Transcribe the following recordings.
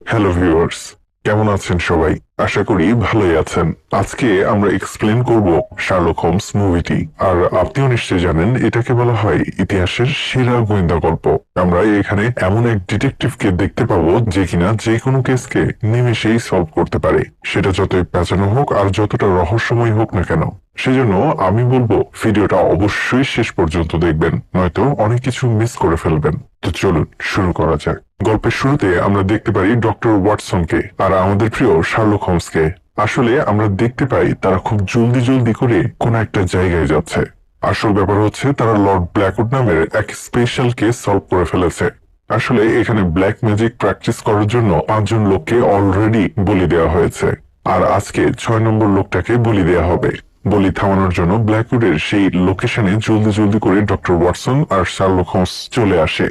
Hello viewers, কেমন আছেন সবাই? আশা করি ভালোই আছেন। আজকে আমরা এক্সপ্লেন করব শার্লক হোমস মুভিটি। আর আপনিও নিশ্চয়ই জানেন এটাকে বলা হয় ইতিহাসের সেরা গোয়েন্দা গল্প। আমরা এখানে এমন এক ডিটেকটিভকে দেখতে পাবো যে কিনা যে কোনো কেসকে নিমেষেই সলভ করতে পারে, সেটা যতই পেঁচানো হোক আর যতটা রহস্যময় হোক না কেন। সেজন্য আমি বলবো ভিডিওটা অবশ্যই শেষ পর্যন্ত দেখবেন, নয়তো অনেক কিছু মিস করে ফেলবেন। তো চলুন শুরু করা যাক। গল্পের শুরুতে আমরা দেখতে পাই ডক্টর ওয়াটসনকে আর আমাদের প্রিয় শার্লক হোমসকে। আসলে আমরা দেখতে পাই তারা খুব জলদি জলদি করে কোন একটা জায়গায় যাচ্ছে। আসল ব্যাপার হচ্ছে তারা লর্ড ব্ল্যাকউড নামের এক স্পেশাল কেস সলভ করে ফেলেছে। আসলে এখানে ব্ল্যাক ম্যাজিক প্র্যাকটিস করার জন্য 5জন লোককে অলরেডি বলি দেওয়া হয়েছে, আর আজকে 6 নম্বর লোকটাকে বলি দেওয়া হবে। বলি থামানোর জন্য ব্ল্যাকউডের সেই লোকেশনে জলদি জলদি করে ডক্টর ওয়াটসন আর শার্লক হোমস চলে আসে।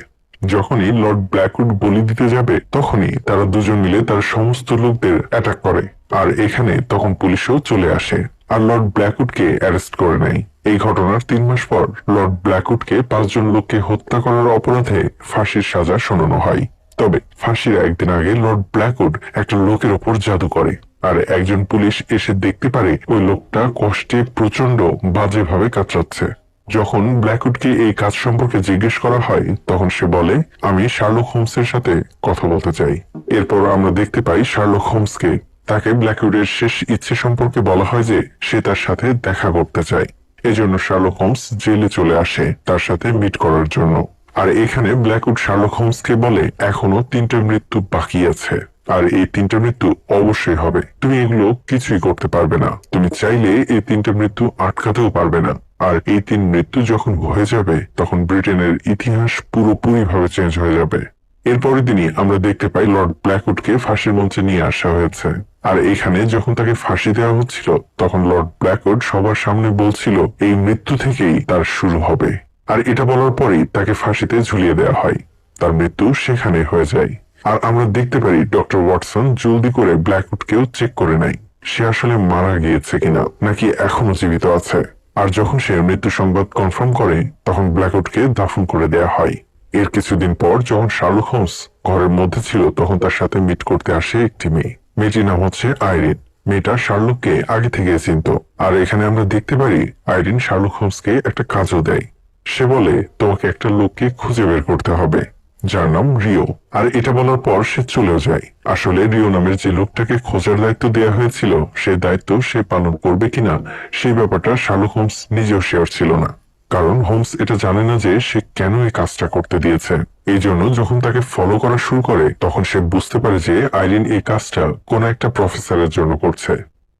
যখনই লর্ড ব্ল্যাকউড বলি দিতে যাবে তখনই তারা দুজন মিলে তার সমস্ত লোকদের অ্যাটাক করে, আর এখানে তখন পুলিশও চলে আসে আর লর্ড ব্ল্যাকউডকে অ্যারেস্ট করে নেয়। এই ঘটনার 3 মাস পর লর্ড ব্ল্যাকউডকে 5জন লোককে হত্যা করার অপরাধে ফাঁসির সাজা শোনানো হয়। তবে ফাঁসির একদিন আগে লর্ড ব্ল্যাকউড একটা লোকের ওপর জাদু করে, আর একজন পুলিশ এসে দেখতে পারে ওই লোকটা কষ্টে প্রচন্ড বাজেভাবে কাতরাচ্ছে। যখন ব্ল্যাকউডকে এই কাজ সম্পর্কে জিজ্ঞেস করা হয় তখন সে বলে, আমি শার্লক হোমসের সাথে কথা বলতে চাই। এরপর আমরা দেখতে পাই শার্লক হোমসকে। তাকে ব্ল্যাকউডের শেষ ইচ্ছে সম্পর্কে বলা হয় যে সে তার সাথে দেখা করতে চায়। এজন্য শার্লক হোমস জেলে চলে আসে তার সাথে মিট করার জন্য। আর এখানে ব্ল্যাকউড শার্লক হোমসকে বলে এখনো 3টা মৃত্যু বাকি আছে, আর এই 3টা মৃত্যু অবশ্যই হবে। তুমি এগুলো কিছুই করতে পারবে না, তুমি চাইলে এই 3টা মৃত্যু আটকাতেও পারবে না। আর এই 3 মৃত্যু যখন হয়ে যাবে তখন ব্রিটেনের ইতিহাস পুরোপুরি ভাবে চেঞ্জ হয়ে যাবে। এরপরের দিনই আমরা দেখতে পাই লর্ড ব্ল্যাকউডকে ফাঁসির মঞ্চে নিয়ে আসা হয়েছে। আর এখানে যখন তাকে ফাঁসি দেওয়া হচ্ছিল তখন লর্ড ব্ল্যাকউড সবার সামনে বলছিল এই মৃত্যু থেকেই তার শুরু হবে। আর এটা বলার পরেই তাকে ফাঁসিতে ঝুলিয়ে দেওয়া হয়। তার মৃত্যু সেখানে হয়ে যায়। আর আমরা দেখতে পারি ডক্টর ওয়াটসন জলদি করে ব্ল্যাকউডকেও চেক করে নেয় সে আসলে মারা গিয়েছে কিনা নাকি এখনো জীবিত আছে। আর যখন সে মৃত্যু সংবাদ কনফার্ম করে তখন ব্ল্যাকউডকে দাফন করে দেয়া হয়। এর কিছুদিন পর যখন শার্লক হোমস ঘরের মধ্যে ছিল তখন তার সাথে মিট করতে আসে একটি মেয়ে। মেয়েটির নাম হচ্ছে আইরিন। মেয়েটা শার্লককে আগে থেকে চিনত। আর এখানে আমরা দেখতে পারি আইরিন শার্লক হোমসকে একটা কাজও দেয়। সে বলে তোমাকে একটা লোককে খুঁজে বের করতে হবে যার নাম রিও। আর এটা বলার পর সে চলেও যায়। আসলে রিও নামের যে লোকটাকে খোঁজার দায়িত্ব দেয়া হয়েছিল সেই দায়িত্ব সে পালন করবে কিনা সেই ব্যাপারটা শার্লক হোমস নিজেও শিওর ছিল না, কারণ হোমস এটা জানে না যে সে কেন এই কাজটা করতে দিয়েছে। এই জন্য যখন তাকে ফলো করা শুরু করে তখন সে বুঝতে পারে যে আইরিন এই কাজটা কোন একটা প্রফেসরের জন্য করছে।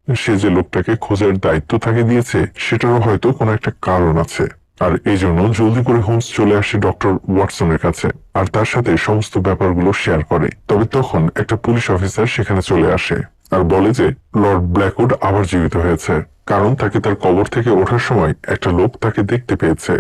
সে যে লোকটাকে খোঁজার দায়িত্ব তাকে দিয়েছে সেটারও হয়তো কোনো একটা কারণ আছে। আর এই জন্য জলদি করে হোমস চলে আসে ডক্টর ওয়াটসনের কাছে আর তার সাথে সমস্ত ব্যাপারগুলো শেয়ার করে। তবে তখন একটা পুলিশ অফিসার সেখানে চলে আসে আর বলে যে লর্ড ব্ল্যাকউড আবার জীবিত হয়েছে, কারণ তাকে তার কবর থেকে ওঠার সময় একটা লোক তাকে দেখতে পেয়েছে।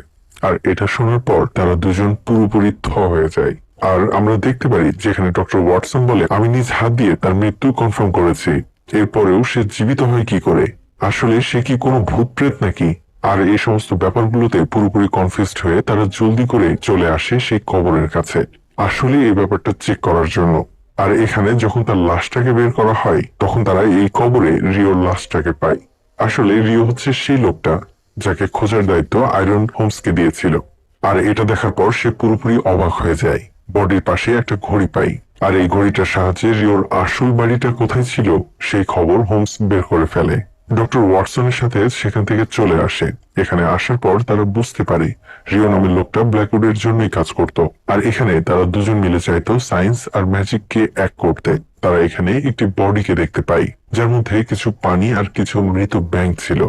আর এটা শোনার পর তারা দুজন পুরোপুরি থ হয়ে যায়। আর আমরা দেখতে পারি যেখানে ডক্টর ওয়াটসন বলে আমি নিজ হাত দিয়ে তার মৃত্যু কনফার্ম করেছি, এরপরেও সে জীবিত হয় কি করে? আসলে সে কি কোনো ভূত প্রেত নাকি? আর এই সমস্ত ব্যাপারগুলোতে পুরোপুরি কনফিউজড হয়ে তারা জলদি করে চলে আসে সেই কবরের কাছে আসলে এই ব্যাপারটা চেক করার জন্য। আর এখানে যখন তার লাশটাকে বের করা হয় তখন তারা এই কবরে রিওর লাশটাকে পায়। আসলে রিও হচ্ছে সেই লোকটা যাকে খোঁজার দায়িত্ব আয়রন হোমসকে দিয়েছিল। আর এটা দেখার পর সে পুরোপুরি অবাক হয়ে যায়। বডির পাশে একটা ঘড়ি পাই, আর এই ঘড়িটার সাহায্যে রিওর আসল বাড়িটা কোথায় ছিল সেই খবর হোমস বের করে ফেলে। ডক্টর ওয়াটসনের সাথে সেখান থেকে চলে আসে। এখানে আসার পর তারা বুঝতে পারে রিও নামের লোকটা ব্ল্যাকউডের জন্যই কাজ করত। আর এখানে তারা দুজন মিলে চাইতো সায়েন্স আর ম্যাজিককে এক করতে। তারা এখানে একটি বডিকে দেখতে পাই যার মধ্যে কিছু পানি আর কিছু মৃত ব্যাঙ ছিল।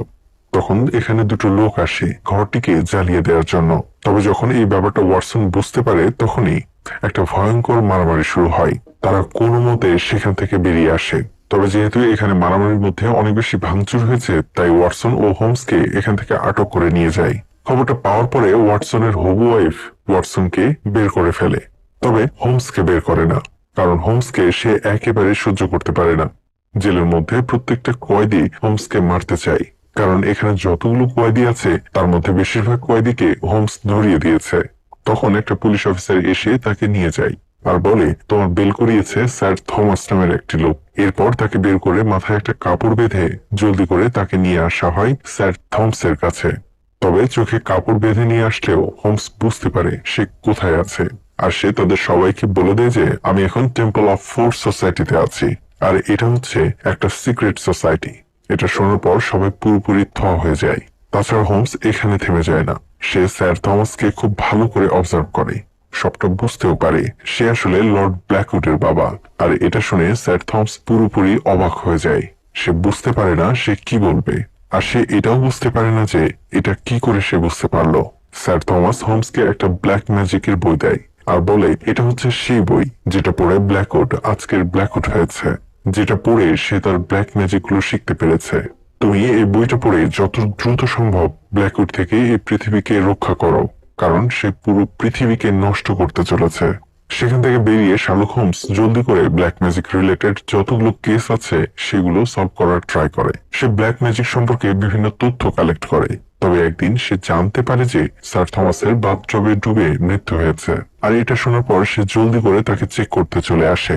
তখন এখানে দুটো লোক আসে ঘরটিকে জ্বালিয়ে দেওয়ার জন্য। তবে যখন এই ব্যাপারটা ওয়াটসন বুঝতে পারে তখনই একটা ভয়ঙ্কর মারামারি শুরু হয়। তারা কোনো মতে সেখান থেকে বেরিয়ে আসে। তবে যেহেতু এখানে মারামারির মধ্যে অনেক বেশি ভাঙচুর হয়েছে তাই ওয়াটসন ও হোমসকে এখান থেকে আটক করে নিয়ে যায়। খবরটা পাওয়ার পরে ওয়াটসনের হবু ওয়াইফ ওয়াটসনকে বের করে ফেলে, তবে হোমসকে বের করে না, কারণ হোমসকে সে একেবারে সহ্য করতে পারে না। জেলের মধ্যে প্রত্যেকটা কয়েদি হোমসকে মারতে চায়, কারণ এখানে যতগুলো কয়েদি আছে তার মধ্যে বেশিরভাগ কয়েদিকে হোমস ধরিয়ে দিয়েছে। তখন একটা পুলিশ অফিসার এসে তাকে নিয়ে যায়। আর বলে তোমার বেল করিয়েছে স্যার থমাস নামের একটি লোক। এরপর তাকে বের করে মাথায় একটা কাপড় বেঁধে জলদি করে তাকে নিয়ে আসা হয় স্যার থমসের কাছে। তবে চোখে কাপড় বেঁধে নিয়ে আসলেও হোমস বুঝতে পারে সে কোথায় আছে। আর সে তাদের সবাইকে বলে দেয় যে আমি এখন টেম্পল অফ ফোর্স সোসাইটিতে আছি, আর এটা হচ্ছে একটা সিক্রেট সোসাইটি। এটা শোনার পর সবাই পুরোপুরি হয়ে যায়। তাছাড়া হোমস এখানে থেমে যায় না, সে স্যার থমাসকে খুব ভালো করে অবজার্ভ করে, সবটা বুঝতেও পারে সে আসলে লর্ড ব্ল্যাকউডের বাবা। আর এটা শুনে স্যার থমস পুরোপুরি অবাক হয়ে যায়, সে বুঝতে পারে না সে কি বলবে। আর সে এটাও বুঝতে পারে না যে এটা কি করে সে বুঝতে পারলো। স্যার থমাস হোমসকে একটা ব্ল্যাক ম্যাজিকের বই দেয় আর বলে এটা হচ্ছে সেই বই যেটা পড়ে ব্ল্যাকউড আজকের ব্ল্যাকউড হয়েছে, যেটা পড়ে সে তার ব্ল্যাক ম্যাজিক গুলো শিখতে পেরেছে। তুমি এই বইটা পড়ে যত দ্রুত সম্ভব ব্ল্যাকউড থেকে এই পৃথিবীকে রক্ষা করো, কারণ সে পুরো পৃথিবীকে নষ্ট করতে চলেছে। সেখান থেকে বেরিয়ে শার্লক হোমস জলদি করে ব্ল্যাক ম্যাজিক রিলেটেড যতগুলো কেস আছে সেগুলো সলভ করার ট্রাই করে। সে ব্ল্যাক ম্যাজিক সম্পর্কে বিভিন্ন তথ্য কালেক্ট করে। তবে একদিন সে জানতে পারে যে স্যার থমাসের বাথটবে ডুবে মৃত্যু হয়েছে। আর এটা শোনার পর সে জলদি করে তাকে চেক করতে চলে আসে।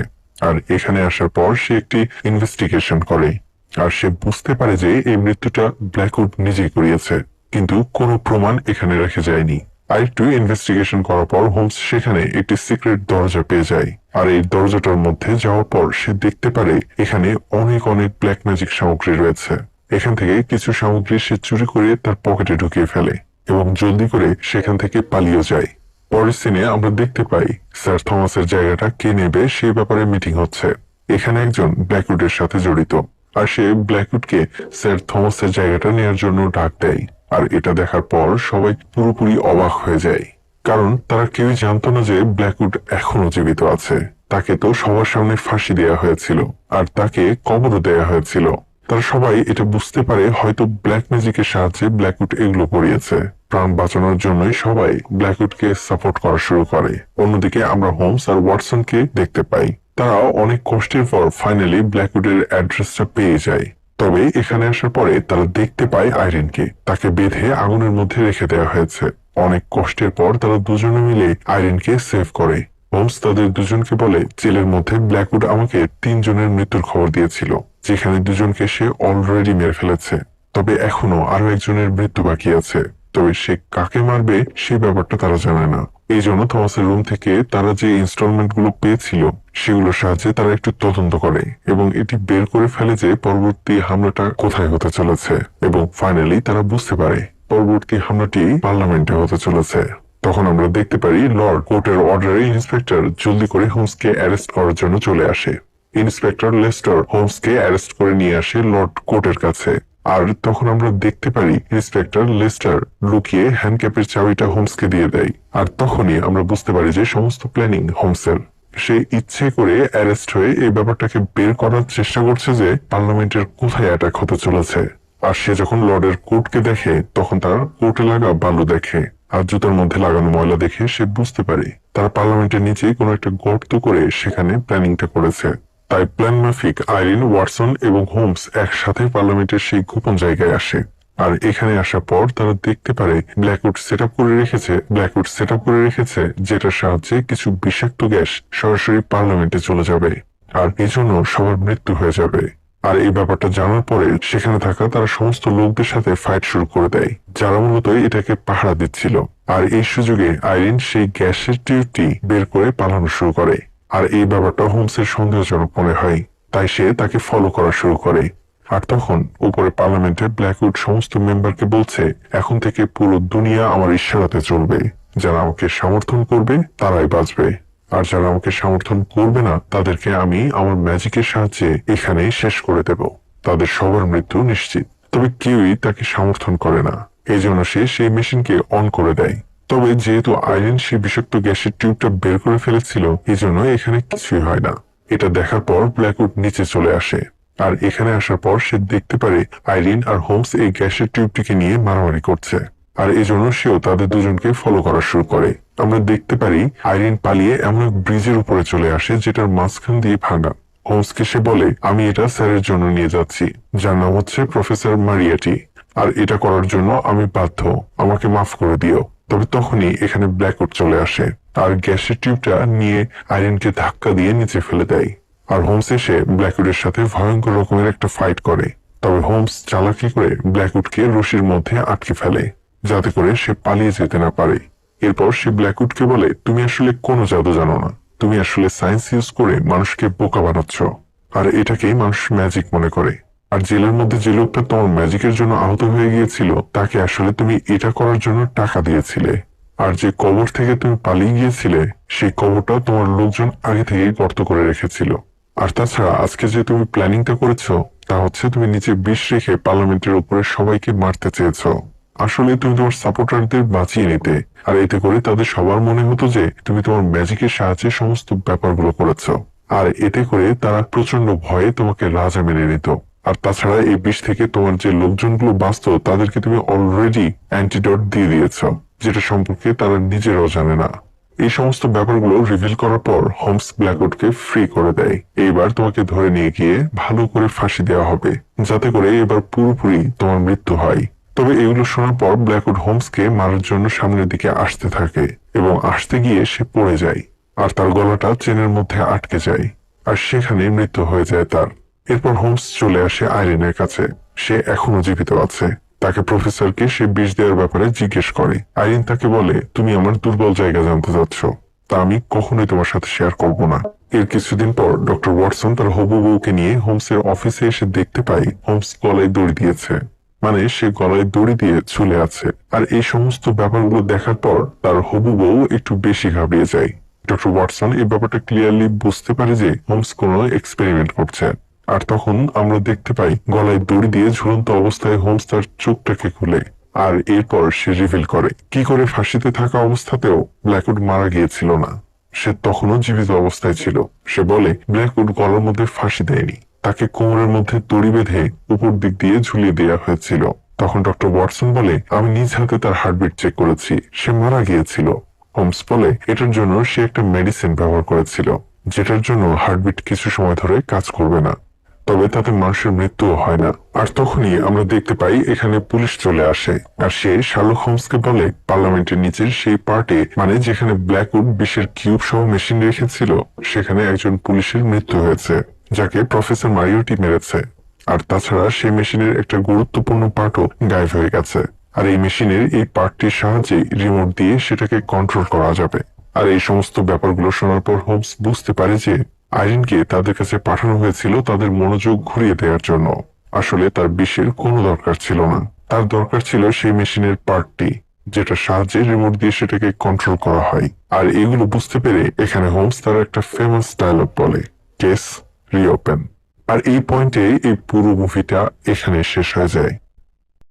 আর এখানে আসার পর সে একটি ইনভেস্টিগেশন করে। আর সে বুঝতে পারে যে এই মৃত্যুটা ব্ল্যাকউড নিজেই করিয়েছে, কিন্তু কোনো প্রমাণ এখানে রেখে যায়নি। আর একটু ইনভেস্টিগেশন করার পর হোমস সেখানে একটি সিক্রেট দরজা পেয়ে যায়। আর এই দরজাটার মধ্যে যাওয়ার পর সে দেখতে পারে এখানে অনেক অনেক ব্ল্যাক ম্যাজিক সামগ্রী রয়েছে। এখান থেকে কিছু সামগ্রী সে চুরি করে তার পকেটে ঢুকিয়ে ফেলে এবং জলদি করে সেখান থেকে পালিয়ে যায়। পরের সিনে আমরা দেখতে পাই স্যার থমাসের জায়গাটা কে নেবে সেই ব্যাপারে মিটিং হচ্ছে। এখানে একজন ব্ল্যাকউডের সাথে জড়িত, আর সে ব্ল্যাকউডকে স্যার থমাসের জায়গাটা নেওয়ার জন্য ডাক দেয়। আর এটা দেখার পর সবাই পুরোপুরি অবাক হয়ে যায়, কারণ তারা কেউই জানতো না যে ব্ল্যাকউড এখনো জীবিত আছে। তাকে তো সবার সামনে ফাঁসি দেওয়া হয়েছিল আর তাকে কবরও দেওয়া হয়েছিল। তারা সবাই এটা বুঝতে পারে হয়তো ব্ল্যাক ম্যাজিকের সাহায্যে ব্ল্যাকউড এগুলো করিয়েছে। প্রাণ বাঁচানোর জন্যই সবাই ব্ল্যাকউডকে সাপোর্ট করা শুরু করে। অন্যদিকে আমরা হোমস আর ওয়াটসনকে দেখতে পাই, তারা অনেক কষ্টের পর ফাইনালি ব্ল্যাকউডের অ্যাড্রেসটা পেয়ে যায়। তবে এখানে আসার পরে তারা দেখতে পায় আইরিনকে, তাকে বেঁধে আগুনের মধ্যে রেখে দেওয়া হয়েছে। অনেক কষ্টের পর তারা দুজনে মিলে আইরিনকে সেভ করে। হোমস তাদের দুজনকে বলে জেলের মধ্যে ব্ল্যাকউড আমাকে 3 জনের মৃত্যুর খবর দিয়েছিল, যেখানে দুজনকে সে অলরেডি মেরে ফেলেছে। তবে এখনো আরো একজনের মৃত্যু বাকি আছে, তবে সে কাকে মারবে সেই ব্যাপারটা তারা জানে না। এই জন্য থমাসের রুম থেকে তারা যে ইনস্টলমেন্ট গুলো পেয়েছিল সেগুলোর সাহায্যে তারা একটু তদন্ত করে এবং এটি বের করে ফেলে যে পরবর্তী হামলাটা কোথায় হতে চলেছে। এবং ফাইনালি তারা বুঝতে পারে পরবর্তী হামলাটি পার্লামেন্টে হতে চলেছে। তখন আমরা দেখতে পারি লর্ড কোর্টের অর্ডারে ইন্সপেক্টর জলদি করে হোমসকে অ্যারেস্ট করার জন্য চলে আসে। ইন্সপেক্টর লেস্টার হোমসকে অ্যারেস্ট করে নিয়ে আসে লর্ড কোর্টের কাছে। আর তখন আমরা দেখতে পারি ইন্সপেক্টর লেস্টার লুকিয়ে হ্যান্ডক্যাপের চাবিটা হোমসকে দিয়ে দেয়। আর তখনই আমরা বুঝতে পারি যে সমস্ত প্ল্যানিং হোমসের। সে ইচ্ছে করে অ্যারেস্ট হয়ে এই ব্যাপারটাকে বের করার চেষ্টা করছে যে পার্লামেন্টের কোথায় অ্যাটাক হতে চলেছে। আর সে যখন লর্ডের কোটকে দেখে তখন তার কোটে লাগা বালু দেখে আর জুতার মধ্যে লাগানো ময়লা দেখে সে বুঝতে পারে তারা পার্লামেন্টের নিচে কোনো একটা গর্ত করে সেখানে প্ল্যানিংটা করেছে। তাই প্ল্যান মাফিক আইরিন, ওয়াটসন এবং হোমস একসাথে পার্লামেন্টের সেই গোপন জায়গায় আসে। আর এখানে আসার পর তারা দেখতে পারে ব্ল্যাকউড সেট আপ করে রেখেছে যেটার সাহায্যে কিছু বিষাক্ত গ্যাস সরাসরি পার্লামেন্টে চলে যাবে আর এজন্য সবার মৃত্যু হয়ে যাবে। আর এই ব্যাপারটা জানার পরে সেখানে থাকা তারা সমস্ত লোকদের সাথে ফাইট শুরু করে দেয়, যারা মূলত এটাকে পাহারা দিচ্ছিল। আর এই সুযোগে আইরিন সেই গ্যাসের টিউবটি বের করে পালানো শুরু করে। আর এই ব্যাপারটা হোমসের সন্দেহজনক মনে হয়, তাই সে তাকে ফলো করা শুরু করে। আর তখন উপরে পার্লামেন্টে ব্ল্যাকউড সমস্ত মেম্বারকে বলছে এখন থেকে পুরো দুনিয়া আমার ইশারাতে চলবে, যারা আমাকে সমর্থন করবে তারাই বাঁচবে, আর যারা আমাকে সমর্থন করবে না তাদেরকে আমি আমার ম্যাজিকের সাহায্যে এখানেই শেষ করে দেব, তাদের সবার মৃত্যু নিশ্চিত। তবে কেউই তাকে সমর্থন করে না, এই জন্য সে সেই মেশিনকে অন করে দেয়। তবে যেহেতু আইরিন সেই বিষাক্ত গ্যাসের টিউবটা বের করে ফেলেছিল এই জন্য এখানে কিছুই হয় না। এটা দেখার পর ব্ল্যাকউড নিচে চলে আসে। আর এখানে আসার পর সে দেখতে পারে আইরিন আর হোমস এই গ্যাসের টিউবটিকে নিয়ে মারামারি করছে, আর এই জন্য সেও তাদের দুজনকে ফলো করা শুরু করে। আমরা দেখতে পারি আইরিন পালিয়ে এমন এক ব্রিজের উপরে চলে আসে যেটার মাঝখান দিয়ে ভাঙা। হোমসকে সে বলে আমি এটা স্যারের জন্য নিয়ে যাচ্ছি, যার নাম হচ্ছে প্রফেসর মারিয়াটি, আর এটা করার জন্য আমি বাধ্য, আমাকে মাফ করে দিও। তবে তখনই এখানে ব্ল্যাকউড চলে আসে। আর গ্যাসের টিউবটা নিয়ে আইরিনকে ধাক্কা দিয়ে নিচে ফেলে দেয়। আর হোমস এসে ব্ল্যাকউডের সাথে ভয়ঙ্কর রকমের একটা ফাইট করে। তবে হোমস চালাকি করে ব্ল্যাকউডকে রশির মধ্যে আটকে ফেলে, যাতে করে সে পালিয়ে যেতে না পারে। এরপর সে ব্ল্যাকউডকে বলে, তুমি আসলে কোনো জাদু জানো না, তুমি আসলে সায়েন্স ইউজ করে মানুষকে বোকা বানাচ্ছ, আর এটাকেই মানুষ ম্যাজিক মনে করে। আর জেলের মধ্যে যে লোকটা তোমার ম্যাজিকের জন্য আহত হয়ে গিয়েছিল, তাকে আসলে তুমি এটা করার জন্য টাকা দিয়েছিলে। আর যে কবর থেকে তুমি পালিয়ে গিয়েছিলে, সেই কবরটা তোমার লোকজন আগে থেকেই গর্ত করে রেখেছিল। আর তাছাড়া আজকে যে তুমি প্ল্যানিংটা করেছো, তা হচ্ছে তুমি নিচে বিষ রেখে পার্লামেন্টের উপরে সবাইকে মারতে চেয়েছো। আসলে তুমি তোমার সাপোর্টারদের বাঁচিয়ে নিতে, আর এতে করে তাদের সবার মনে হতো যে তুমি তোমার ম্যাজিকের সাহায্যে সমস্ত ব্যাপারগুলো করেছো। আর এতে করে তারা প্রচন্ড ভয়ে তোমাকে রাজা মেনে নিত। আর তাছাড়া এই বিষ থেকে তোমার যে লোকজনগুলো বাঁচত, তাদেরকে তুমি অলরেডি অ্যান্টিডট দিয়ে দিয়েছ, যেটা সম্পর্কে তারা নিজেরাও জানে না। এই সমস্ত ব্যাপারগুলো রিভিল করার পর হোমস ব্ল্যাকউডকে ফ্রি করে দেয়। এইবার তোমাকে ধরে নিয়ে গিয়ে ভালো করে ফাঁসি দেওয়া হবে, যাতে করে এবার পুরোপুরি তোমার মৃত্যু হয়। তবে এগুলো শোনার পর ব্ল্যাকউড হোমসকে মারার জন্য সামনের দিকে আসতে থাকে, এবং আসতে গিয়ে সে পড়ে যায়, আর তার গলাটা চেনের মধ্যে আটকে যায়, আর সেখানে মৃত্যু হয়ে যায় তার। এরপর হোমস চলে আসে আইরিনের কাছে। সে এখনো জীবিত আছে। তাকে প্রফেসরকে সে বিষ দেওয়ার ব্যাপারে জিজ্ঞেস করে। আইরিন তাকে বলে, তুমি আমার দুর্বল জায়গা জানতে চাচ্ছ, তা আমি কখনোই তোমার সাথে শেয়ার করব না। এর কিছুদিন পর ডক্টর ওয়াটসন তার হবু বউকে নিয়ে হোমসের অফিসে এসে দেখতে পায় হোমস গলায় দড়ি দিয়েছে, মানে সে গলায় দড়ি দিয়ে ঝুলে আছে। আর এই সমস্ত ব্যাপারগুলো দেখার পর তার হবু বউ একটু বেশি ঘাবড়িয়ে যায়। ডক্টর ওয়াটসন এই ব্যাপারটা ক্লিয়ারলি বুঝতে পারে যে হোমস কোনো এক্সপেরিমেন্ট করছে। আর তখন আমরা দেখতে পাই গলায় দড়ি দিয়ে ঝুলন্ত অবস্থায় হোমস তার চোখটাকে খুলে, আর এরপর সে রিভিল করে কি করে ফাঁসিতে থাকা অবস্থাতেও ব্ল্যাকউড মারা গিয়েছিল না, সে তখনও জীবিত অবস্থায় ছিল। সে বলে ব্ল্যাকউড গলার মধ্যে ফাঁসি দেয়নি, তাকে কোমরের মধ্যে দড়ি বেঁধে উপর দিক দিয়ে ঝুলিয়ে দেওয়া হয়েছিল। তখন ডক্টর ওয়াটসন বলে, আমি নিজ হাতে তার হার্টবিট চেক করেছি, সে মারা গিয়েছিল। হোমস বলে এটার জন্য সে একটা মেডিসিন ব্যবহার করেছিল, যেটার জন্য হার্টবিট কিছু সময় ধরে কাজ করবে না, তবে তাতে মানুষের মৃত্যুও হয় না। আর তখনই আমরা দেখতে পাই এখানে পুলিশ চলে আসে, আর সে শার্লক হোমসকে বলে পার্লামেন্টের নিচের সেই পার্টে, মানে যেখানে ব্ল্যাকউড বিষের কিউব সহ মেশিন রেখেছিল, সেখানে একজন পুলিশের মৃত্যু হয়েছে, যাকে প্রফেসর মারিওটি মেরেছে। আর তাছাড়া সেই মেশিনের একটা গুরুত্বপূর্ণ পার্টও গায়েব হয়ে গেছে। আর এই মেশিনের এই পার্টটির সাহায্যে রিমোট দিয়ে সেটাকে কন্ট্রোল করা যাবে। আর এই সমস্ত ব্যাপারগুলো শোনার পর হোমস বুঝতে পারে যে আইরিনকে তাদের কাছে পাঠানো হয়েছিল তাদের মনোযোগ ঘুরিয়ে দেওয়ার জন্য। আসলে তার বিষের কোনো দরকার ছিল না, তার দরকার ছিল সেই মেশিনের পার্টটি, যেটা সাহায্যে রিমোট দিয়ে সেটাকে কন্ট্রোল করা হয়। আর এগুলো বুঝতে পেরে এখানে হোমস তার একটা ফেমাস ডায়লগ বলে, কেস রিওপেন। আর এই পয়েন্টে এই পুরো মুভিটা এখানে শেষ হয়ে যায়।